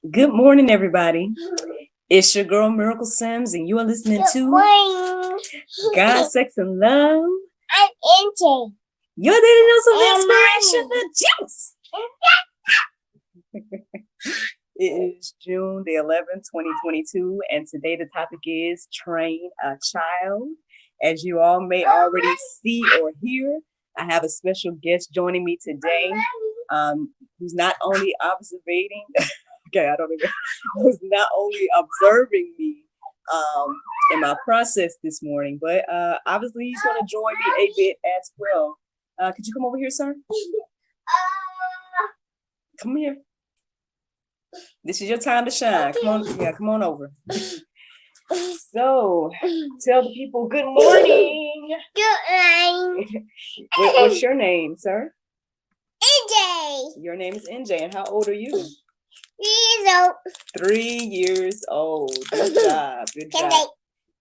Good morning, everybody. It's your girl Miracle Sims, and you are listening to God, Sex, and Love. I'm NJ. Your daily dose of inspiration, the juice. It is June the 11th, 2022, and today the topic is train a child. As you all may already see or hear, I have a special guest joining me today, who's not only observing. Okay, I don't know. Who's not only observing me in my process this morning, but obviously he's going to join me a bit as well. Could you come over here, sir? Come here. This is your time to shine. Come on, come on over. So, tell the people good morning. Good morning. What's your name, sir? NJ. Your name is NJ, and how old are you? 3 years old. 3 years old. Good job. Good job.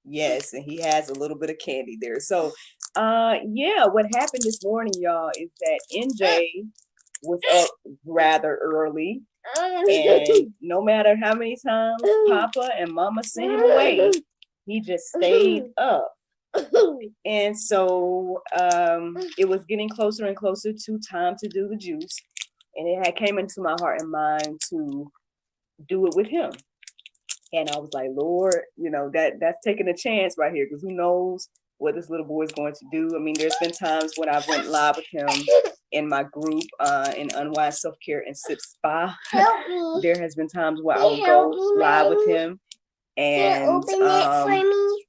Yes, and he has a little bit of candy there. So, what happened this morning, y'all, is that NJ was up rather early. And no matter how many times Papa and Mama sent him away, he just stayed up. And so it was getting closer and closer to time to do the juice. And it had came into my heart and mind to do it with him. And I was like, Lord, that's taking a chance right here, because who knows what this little boy is going to do. I mean, there's been times when I went live with him in my group in Unwise Self-Care and Sip Spa. There has been times where I would go live with him. And open it for me.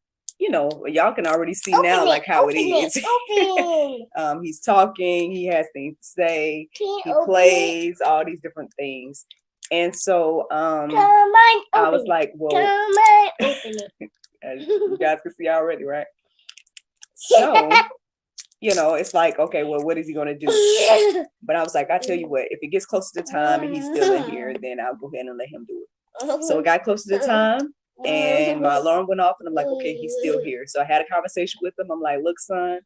Y'all can already see now like how it is. He's talking, he has things to say, he plays, all these different things. And so I was like, well, open it. As you guys can see already, right? So, it's like, okay, well, what is he going to do? But I was like, I tell you what, if it gets close to the time and he's still in here, then I'll go ahead and let him do it. So it got close to the time and my alarm went off and I'm like, okay, he's still here. So I had a conversation with him. I'm like, look, son,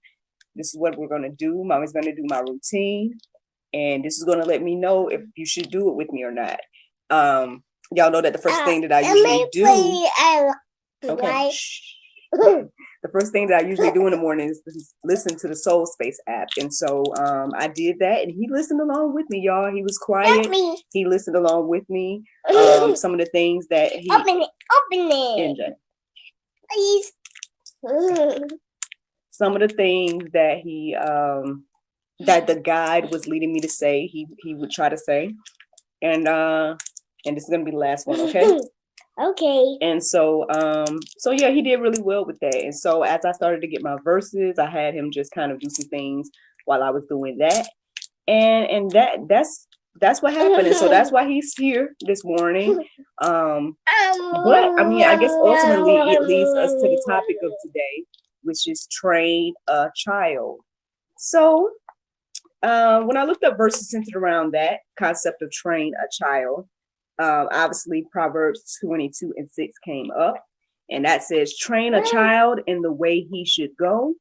this is what we're going to do. Mommy's going to do my routine. And this is going to let me know if you should do it with me or not. Y'all know that the first thing that I usually do. Okay. The first thing that I usually do in the morning is listen to the Soul Space app. And so I did that and he listened along with me, y'all. He was quiet. He listened along with me. Some of the things that he Open it. NJ. Please. Some of the things that he that the guide was leading me to say, he would try to say. And this is gonna be the last one, okay? Okay. And so he did really well with that. And so as I started to get my verses, I had him just kind of do some things while I was doing that. And that's what happened. And so that's why he's here this morning. But I mean, I guess ultimately it leads us to the topic of today, which is train a child. So when I looked up verses centered around that concept of train a child, obviously Proverbs 22:6 came up, and that says, train a child in the way he should go.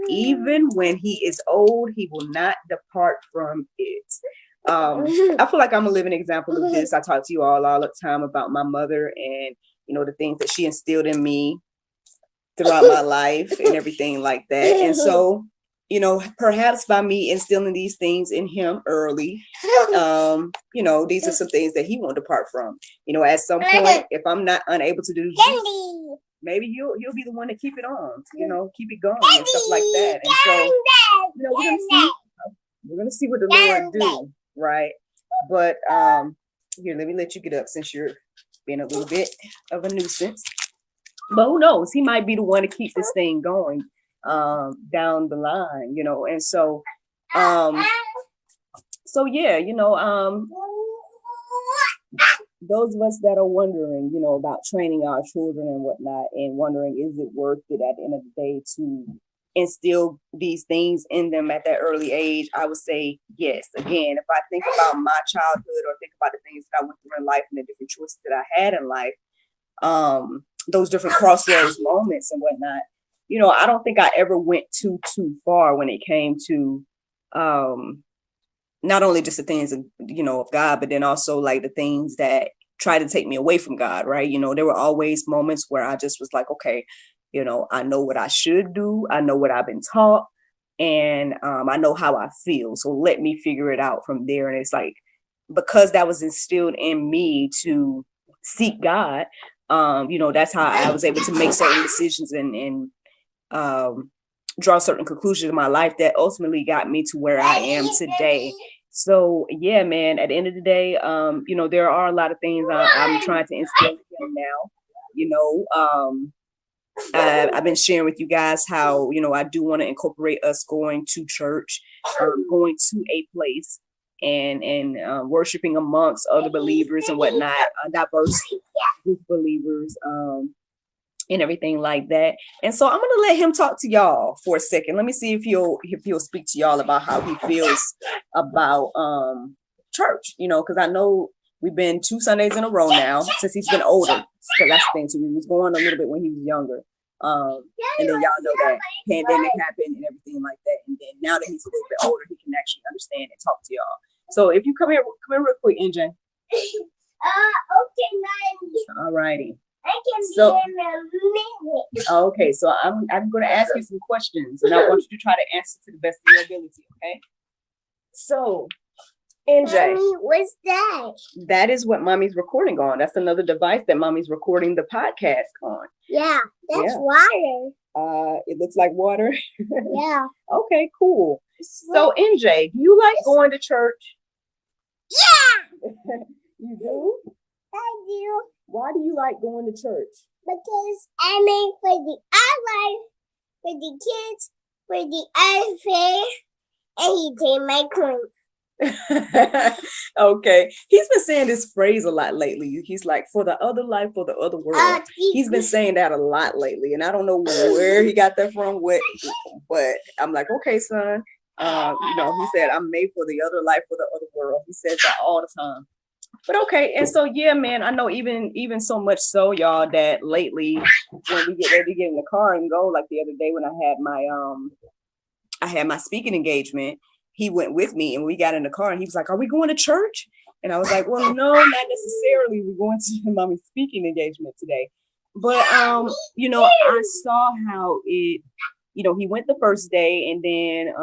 Even when he is old, he will not depart from it. I feel like I'm a living example of this. I talk to you all the time about my mother and, the things that she instilled in me throughout my life and everything like that. And so, perhaps by me instilling these things in him early, these are some things that he won't depart from. At some point, if I'm not unable to do this, maybe he'll be the one to keep it on, keep it going and stuff like that. And so, we're gonna see what the Lord do, right? But here, let me let you get up since you're being a little bit of a nuisance. But who knows? He might be the one to keep this thing going down the line, and so those of us that are wondering, about training our children and whatnot, and wondering, is it worth it at the end of the day to instill these things in them at that early age? I would say yes. Again, if I think about my childhood or think about the things that I went through in life and the different choices that I had in life, those different crossroads moments and whatnot, I don't think I ever went too far when it came to not only just the things of God, but then also like the things that try to take me away from God, right? There were always moments where I just was like, okay, I know what I should do. I know what I've been taught, and I know how I feel. So let me figure it out from there. And it's like, because that was instilled in me to seek God, that's how I was able to make certain decisions and draw certain conclusions in my life that ultimately got me to where I am today. So yeah, man, at the end of the day, there are a lot of things I'm trying to instill in him now. I've been sharing with you guys how, I do want to incorporate us going to church, going to a place and worshiping amongst other believers and whatnot, diverse group of believers, and everything like that. And so I'm going to let him talk to y'all for a second. Let me see if he'll speak to y'all about how he feels about church, because I know we've been 2 Sundays in a row now since he's been older. So that's the thing too. He was going a little bit when he was younger. And then y'all know that pandemic happened and everything like that. And then now that he's a little bit older, he can actually understand and talk to y'all. So if you come here real quick, NJ. Okay, Mommy. All righty. I can be in a minute. Okay, so I'm going to ask you some questions, and I want you to try to answer to the best of your ability. Okay. So, NJ, Mommy, what's that? That is what Mommy's recording on. That's another device that Mommy's recording the podcast on. Yeah, that's water. It looks like water. Yeah. Okay, cool. So, NJ, do you like going to church? Yeah. You do? I do. Why do you like going to church? Because I made for the outline, for the kids, for the unfair, and he paid my coin. Okay. He's been saying this phrase a lot lately. He's like, for the other life, for the other world. He's been saying that a lot lately. And I don't know where he got that from, but I'm like, okay, son. He said, I'm made for the other life, for the other world. He says that all the time. But okay, and so yeah, man, I know even so much so, y'all, that lately when we get ready to get in the car and go, like the other day when I had my speaking engagement, he went with me and we got in the car and he was like, "Are we going to church?" And I was like, "Well, no, not necessarily. We're going to Mommy's speaking engagement today." But I saw how it, he went the first day, and then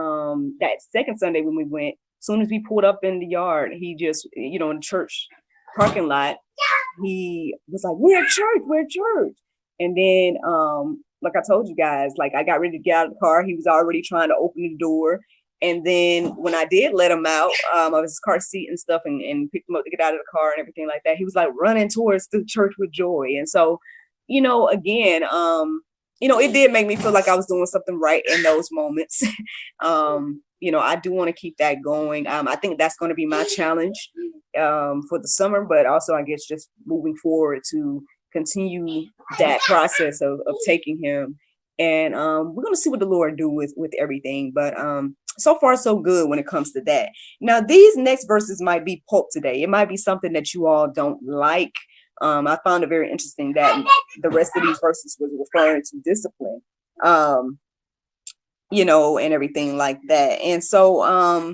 that second Sunday when we went, soon as we pulled up in the yard, he just, in the church parking lot, he was like, we're at church. And then, like I told you guys, like I got ready to get out of the car. He was already trying to open the door. And then when I did let him out of his car seat and stuff and picked him up to get out of the car and everything like that, he was like running towards the church with joy. And so, again, it did make me feel like I was doing something right in those moments. I do want to keep that going. I think that's going to be my challenge for the summer, but also I guess just moving forward to continue that process of taking him. And we're going to see what the Lord do with everything. But so far, so good when it comes to that. Now, these next verses might be pulp today. It might be something that you all don't like. I found it very interesting that the rest of these verses was referring to discipline. And everything like that. And so, I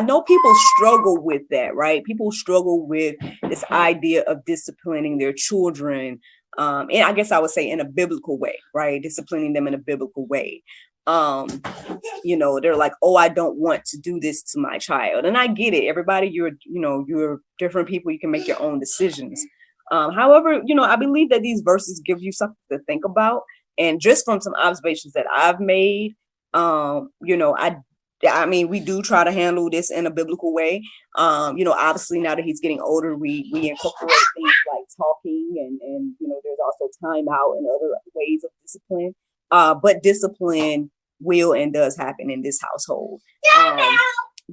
know people struggle with that, right? People struggle with this idea of disciplining their children. And I guess I would say in a biblical way, right? Disciplining them in a biblical way. They're like, oh, I don't want to do this to my child. And I get it. Everybody, you're different people. You can make your own decisions. However, I believe that these verses give you something to think about. And just from some observations that I've made, I mean, we do try to handle this in a biblical way. Obviously now that he's getting older, we incorporate things like talking and there's also time out and other ways of discipline. But discipline will and does happen in this household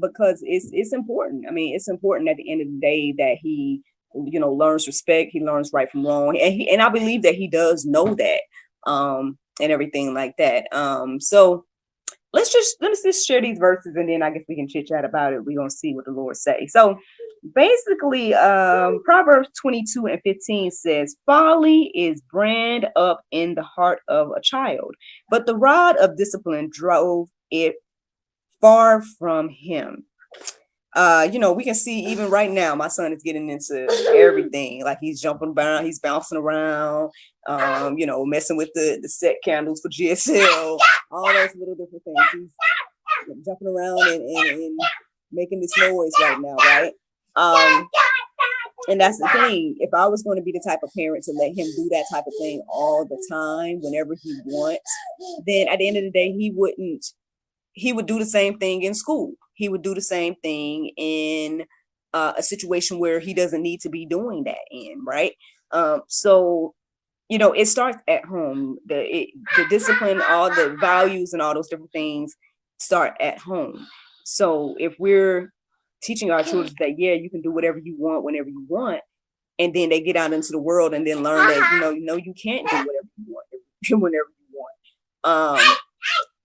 because it's important. I mean, it's important at the end of the day that he, learns respect. He learns right from wrong. And I believe that he does know that. And everything like that. So let's just share these verses and then I guess we can chit chat about it. We're gonna see what the Lord say. So basically, Proverbs 22:15 says, "Folly is bred up in the heart of a child, but the rod of discipline drove it far from him." we can see even right now, my son is getting into everything. Like he's jumping around, he's bouncing around, messing with the set candles for GSL, all those little different things. He's jumping around and making this noise right now, right? And that's the thing. If I was going to be the type of parent to let him do that type of thing all the time, whenever he wants, then at the end of the day, he would do the same thing in school. He would do the same thing in a situation where he doesn't need to be doing that in, right? So it starts at home. The discipline, all the values and all those different things start at home. So if we're teaching our children that, yeah, you can do whatever you want whenever you want, and then they get out into the world and then learn that, you can't do whatever you want whenever you want.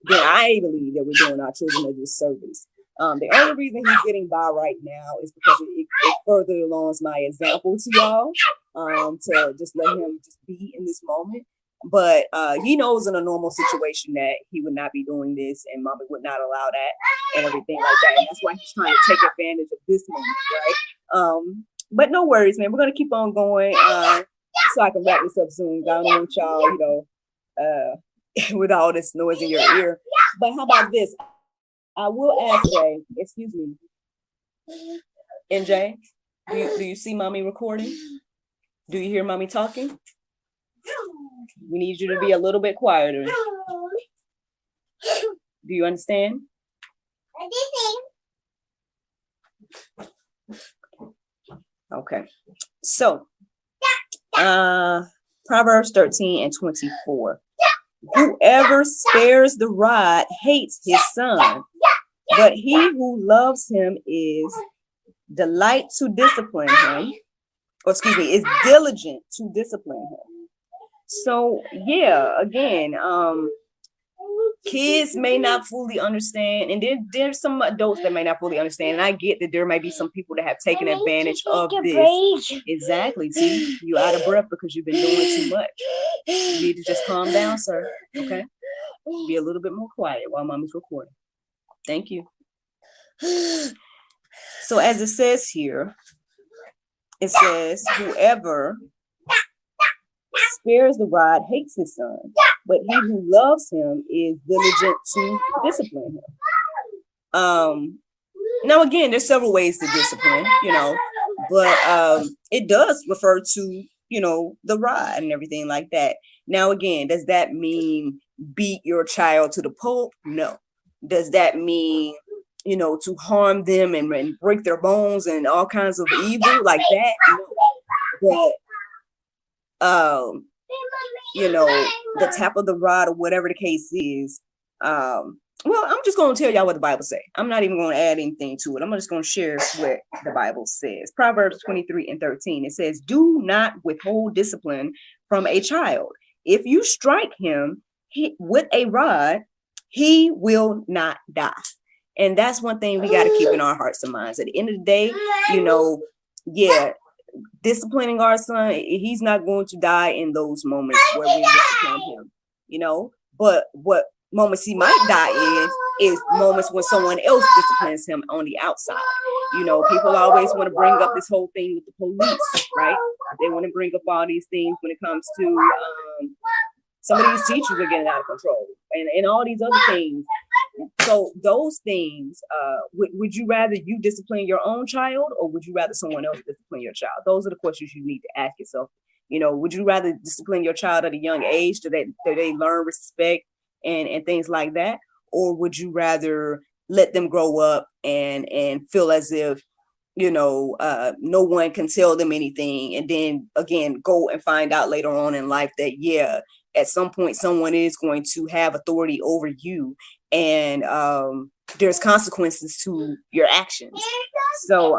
Then I believe that we're doing our children a disservice. The only reason he's getting by right now is because it further alongs my example to y'all, to just let him just be in this moment. But he knows in a normal situation that he would not be doing this, and mommy would not allow that and everything like that. And that's why he's trying to take advantage of this moment, right? But no worries, man. We're gonna keep on going, so I can wrap this up soon. I don't want y'all, with all this noise in your ear. But how about this? I will ask Jay, excuse me, NJ, do you see mommy recording? Do you hear mommy talking? We need you to be a little bit quieter. Do you understand? Okay. So, Proverbs 13:24. Whoever spares the rod hates his son, but he who loves him is diligent to discipline him. Is diligent to discipline him. So yeah, again, kids may not fully understand, and there's some adults that may not fully understand. And I get that there may be some people that have taken advantage of this. Exactly. See, you out of breath because you've been doing too much. You need to just calm down, sir. Okay. Be a little bit more quiet while mommy's recording. Thank you. So as it says here, it says, whoever spares the rod hates his son, but he who loves him is diligent to discipline him. Now again, there's several ways to discipline, but it does refer to, the rod and everything like that. Now again, does that mean beat your child to the pulp? No. Does that mean, to harm them and break their bones and all kinds of evil like that? No. But the tap of the rod or whatever the case is, well, I'm just going to tell y'all what the Bible says. I'm not even going to add anything to it. I'm just going to share what the Bible says. Proverbs 23:13. It says, do not withhold discipline from a child. If you strike him with a rod, he will not die. And that's one thing we got to keep in our hearts and minds. At the end of the day, disciplining our son, he's not going to die in those moments where we discipline him, but what moments he might die is moments when someone else disciplines him on the outside. People always want to bring up this whole thing with the police, right? They want to bring up all these things when it comes to some of these teachers are getting out of control and all these other things. So those things, would you rather you discipline your own child, or would you rather someone else discipline your child? Those are the questions you need to ask yourself. Would you rather discipline your child at a young age so that they learn respect and things like that? Or would you rather let them grow up and feel as if, no one can tell them anything, and then again go and find out later on in life that at some point someone is going to have authority over you, and there's consequences to your actions. So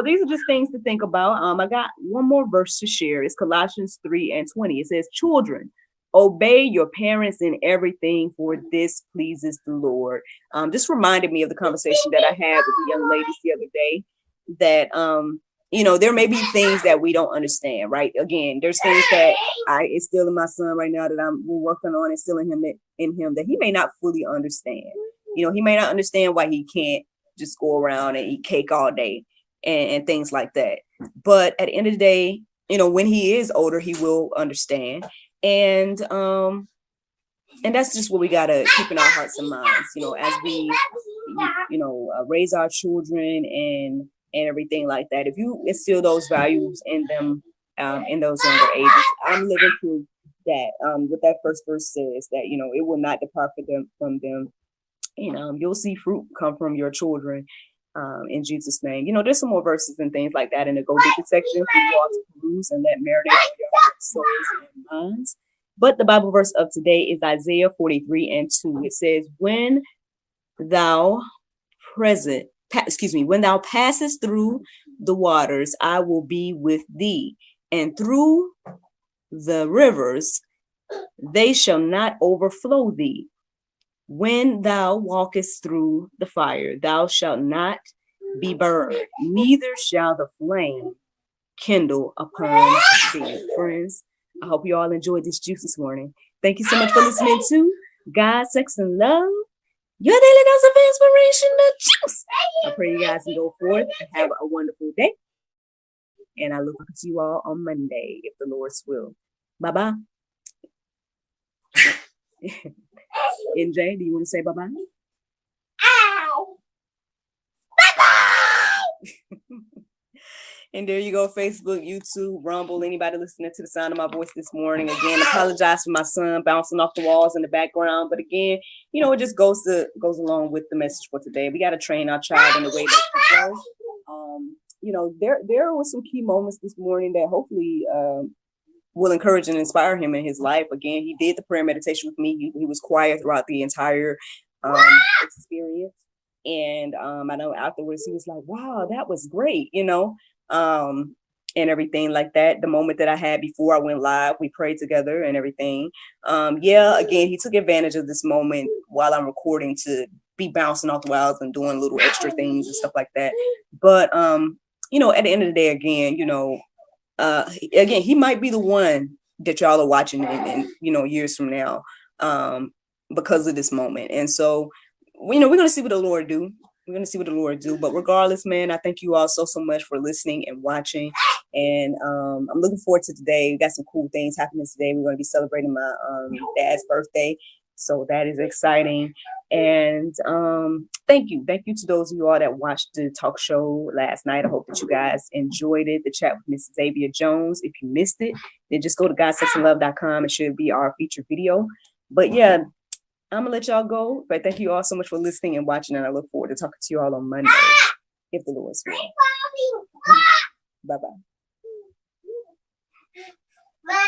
these are just things to think about. I got one more verse to share. It's Colossians 3:20. It says, children, obey your parents in everything, for this pleases the Lord. This reminded me of the conversation that I had with the young ladies the other day, that there may be things that we don't understand, right? Again, there's things that it's still in my son right now that we're working on instilling in him that he may not fully understand. He may not understand why he can't just go around and eat cake all day and things like that. But at the end of the day, when he is older, he will understand. And that's just what we gotta keep in our hearts and minds, as we, raise our children and everything like that. If you instill those values in them, in those younger ages, I'm living proof that what that first verse says, that it will not depart from them. You'll see fruit come from your children, in Jesus' name. There's some more verses and things like that in the Go Deeper section for you all to peruse and let marinate in your hearts, souls, and minds. But the Bible verse of today is Isaiah 43:2. It says, when thou passest through the waters, I will be with thee, and through the rivers, they shall not overflow thee. When thou walkest through the fire, thou shalt not be burned, neither shall the flame kindle upon thee. Friends, I hope you all enjoyed this juice this morning. Thank you so much for listening to God, Sex, and Love, your daily dose of inspiration, the juice. I pray you guys can go forth and have a wonderful day. And I look forward to you all on Monday, if the Lord's will. Bye-bye. NJ, do you want to say bye-bye? Bye-bye! And there you go, Facebook, YouTube, Rumble, anybody listening to the sound of my voice this morning. Again, apologize for my son bouncing off the walls in the background. But again, it just goes along with the message for today. We got to train our child in the way that we go. There were some key moments this morning that hopefully will encourage and inspire him in his life. Again, he did the prayer meditation with me. He was quiet throughout the entire experience. And I know afterwards he was like, wow, that was great, and everything like that. The moment that I had before I went live, we prayed together and everything. Again, he took advantage of this moment while I'm recording to be bouncing off the walls and doing little extra things and stuff like that. But, at the end of the day, again, again, he might be the one that y'all are watching in years from now, because of this moment. And so, we're going to see what the Lord do. We're going to see what the Lord do. But regardless, man, I thank you all so much for listening and watching. And I'm looking forward to today. We got some cool things happening today. We're going to be celebrating my dad's birthday. So that is exciting. And thank you. Thank you to those of you all that watched the talk show last night. I hope that you guys enjoyed it. The chat with Mrs. Xavier Jones. If you missed it, then just go to godsexandlove.com. It should be our featured video. But yeah, I'm going to let y'all go. But thank you all so much for listening and watching. And I look forward to talking to you all on Monday, if the Lord's will. Bye-bye. Bye.